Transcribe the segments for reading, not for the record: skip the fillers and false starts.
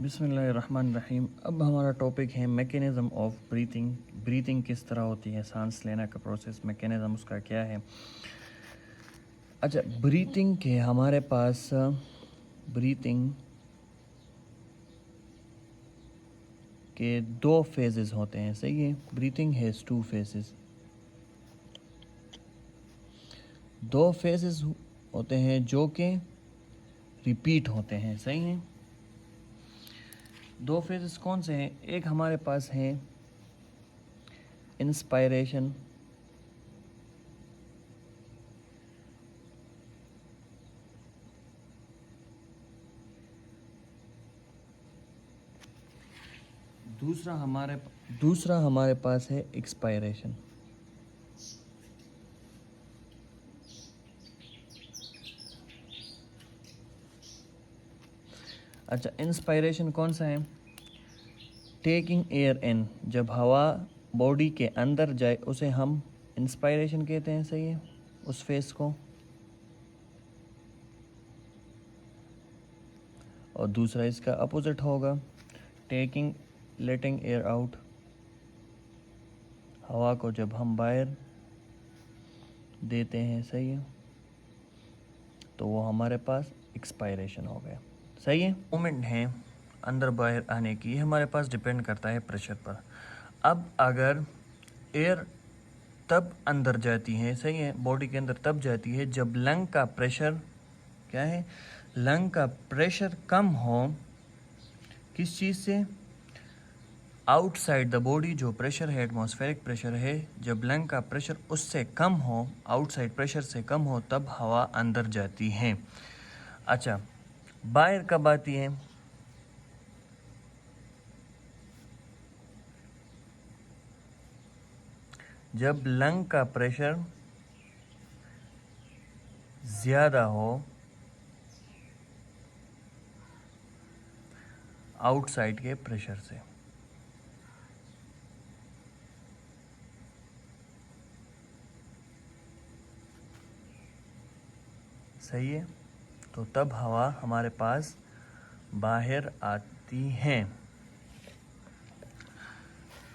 बिस्मिल्लाहिर्रहमानिर्रहीम। अब हमारा टॉपिक है मैकेनिज़्म ऑफ ब्रीथिंग। ब्रीथिंग किस तरह होती है, सांस लेने का प्रोसेस, मैकेनिज़्म उसका क्या है। अच्छा, ब्रीथिंग के हमारे पास ब्रीथिंग के दो फेजेस होते हैं, सही है। ब्रीथिंग हैज़ टू फेजेस, दो फेजेस होते हैं जो कि रिपीट होते हैं, सही है। दो फेजेस कौन से हैं? एक हमारे पास है इंस्पायरेशन, दूसरा हमारे पास है एक्सपायरेशन। अच्छा, इंस्पायरेशन कौन सा है? टेकिंग एयर इन, जब हवा बॉडी के अंदर जाए उसे हम इंस्पायरेशन कहते हैं, सही है, उस फेस को। और दूसरा इसका अपोजिट होगा, टेकिंग लेटिंग एयर आउट, हवा को जब हम बाहर देते हैं, सही है, तो वो हमारे पास एक्सपायरेशन हो गया, सही है। मूवमेंट है अंदर बाहर आने की, हमारे पास डिपेंड करता है प्रेशर पर। अब अगर एयर तब अंदर जाती है, सही है, बॉडी के अंदर तब जाती है जब लंग का प्रेशर क्या है, लंग का प्रेशर कम हो। किस चीज़ से? आउटसाइड द बॉडी जो प्रेशर है, एटमॉस्फेरिक प्रेशर है, जब लंग का प्रेशर उससे कम हो, आउटसाइड प्रेशर से कम हो, तब हवा अंदर जाती है। अच्छा, बाहर कब आती है? जब लंग का प्रेशर ज़्यादा हो आउटसाइड के प्रेशर से। सही है, तो तब हवा हमारे पास बाहर आती है।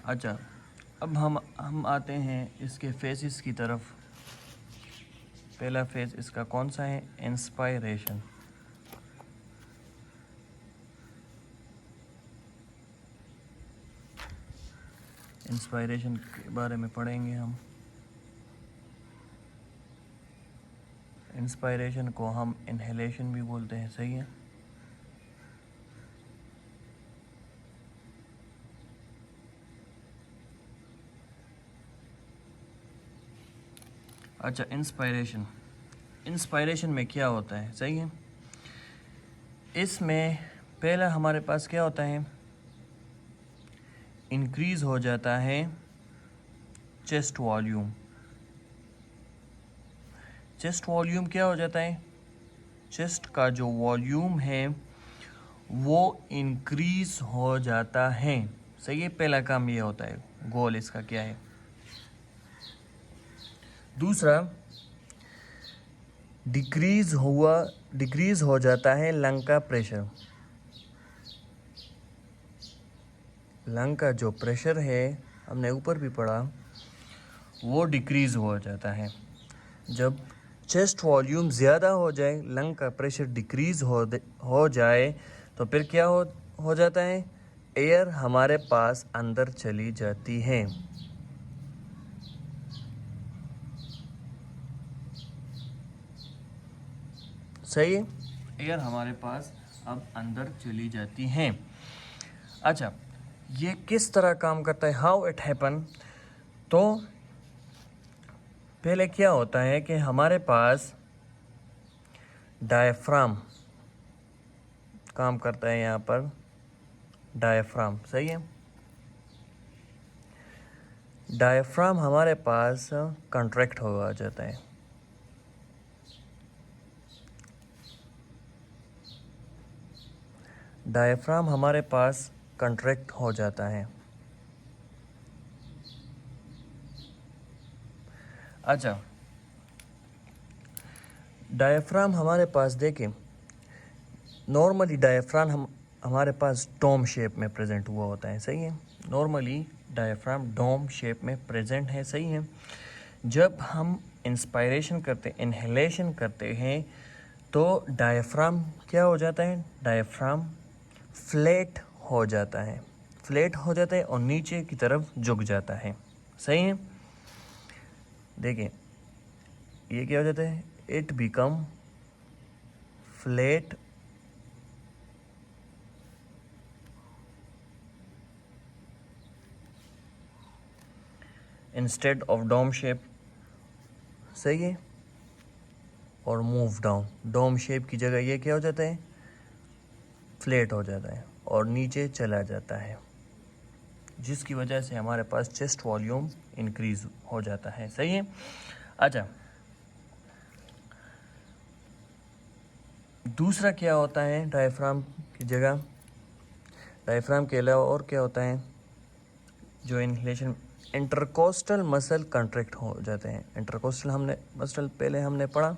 अच्छा, अब हम आते हैं इसके फेसेस की तरफ। पहला फेज इसका कौन सा है? इंस्पायरेशन। इंस्पायरेशन के बारे में पढ़ेंगे हम। इंस्पायरेशन को हम इनहेलेशन भी बोलते हैं, सही है। अच्छा, इंस्पायरेशन में क्या होता है, सही है। इसमें पहला हमारे पास क्या होता है? इंक्रीज़ हो जाता है चेस्ट वॉल्यूम। चेस्ट वॉल्यूम क्या हो जाता है? चेस्ट का जो वॉल्यूम है वो इंक्रीज़ हो जाता है, सही है। पहला काम ये होता है, गोल इसका क्या है। दूसरा, डिक्रीज़ हो जाता है लंग का प्रेशर। लंग का जो प्रेशर है, हमने ऊपर भी पढ़ा, वो डिक्रीज़ हो जाता है। जब चेस्ट वॉल्यूम ज़्यादा हो जाए, लंग का प्रेशर डिक्रीज़ हो जाए, तो फिर क्या हो जाता है? एयर हमारे पास अंदर चली जाती है। सही है, एयर हमारे पास अब अंदर चली जाती है। अच्छा, ये किस तरह काम करता है, हाउ इट हैपन? तो पहले क्या होता है कि हमारे पास डायफ्राम काम करता है, यहाँ पर डायफ्राम, सही है। डायफ्राम हमारे पास कंट्रैक्ट हो जाता है। डायफ्राम हमारे पास कंट्रैक्ट हो जाता है। अच्छा, डायफ्राम हमारे पास देखें, नॉर्मली डायफ्राम हमारे पास डोम शेप में प्रेजेंट हुआ होता है, सही है। नॉर्मली डायफ्राम डोम शेप में प्रेजेंट है, सही है। जब हम इंस्पायरेशन करते इनहेलेशन करते हैं तो डायफ्राम क्या हो जाता है, डायफ्राम फ्लैट हो जाता है, फ्लैट हो जाता है और नीचे की तरफ झुक जाता है, सही है। देखिए ये क्या हो जाता है, it become flat instead of dome shape, सही है। और मूव डाउन, डोम शेप की जगह ये क्या हो जाता है, फ्लैट हो जाता है और नीचे चला जाता है, जिसकी वजह से हमारे पास चेस्ट वॉल्यूम इंक्रीज हो जाता है, सही है। अच्छा, दूसरा क्या होता है डायफ्राम की जगह, डायफ्राम के अलावा और क्या होता है जो इनहेलेशन, इंटरकोस्टल मसल कंट्रैक्ट हो जाते हैं। इंटरकोस्टल मसल पहले हमने पढ़ा,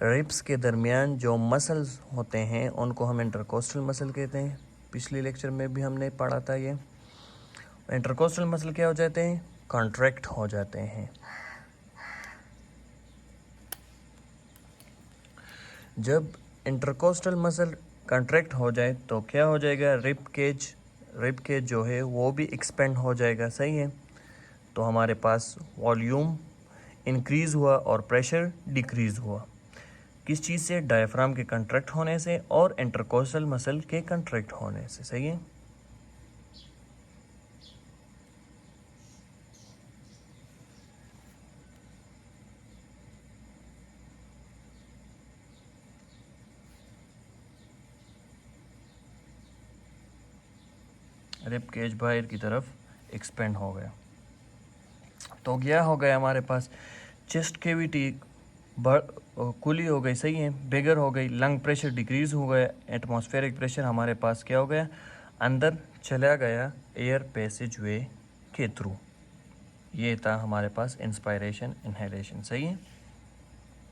रिब्स के दरमियान जो मसल्स होते हैं उनको हम इंटरकोस्टल मसल कहते हैं। पिछले लेक्चर में भी हमने पढ़ा था ये। इंटरकोस्टल मसल क्या हो जाते हैं, कॉन्ट्रैक्ट हो जाते हैं। जब इंटरकोस्टल मसल कॉन्ट्रैक्ट हो जाए तो क्या हो जाएगा, रिब केज जो है वो भी एक्सपेंड हो जाएगा, सही है। तो हमारे पास वॉल्यूम इंक्रीज़ हुआ और प्रेशर डिक्रीज़ हुआ, किस चीज़ से, डायफ्राम के कंट्रैक्ट होने से और इंटरकोस्टल मसल के कंट्रैक्ट होने से, सही है। रिब केज बाहर की तरफ एक्सपेंड हो गया तो क्या हो गया, हमारे पास चेस्ट कैविटी खुली हो गई, सही है, बिगर हो गई, लंग प्रेशर डिक्रीज़ हो गया, एटमॉस्फेरिक प्रेशर हमारे पास क्या हो गया, अंदर चला गया एयर पैसेज वे के थ्रू। ये था हमारे पास इंस्पायरेशन इनहेलेशन, सही है।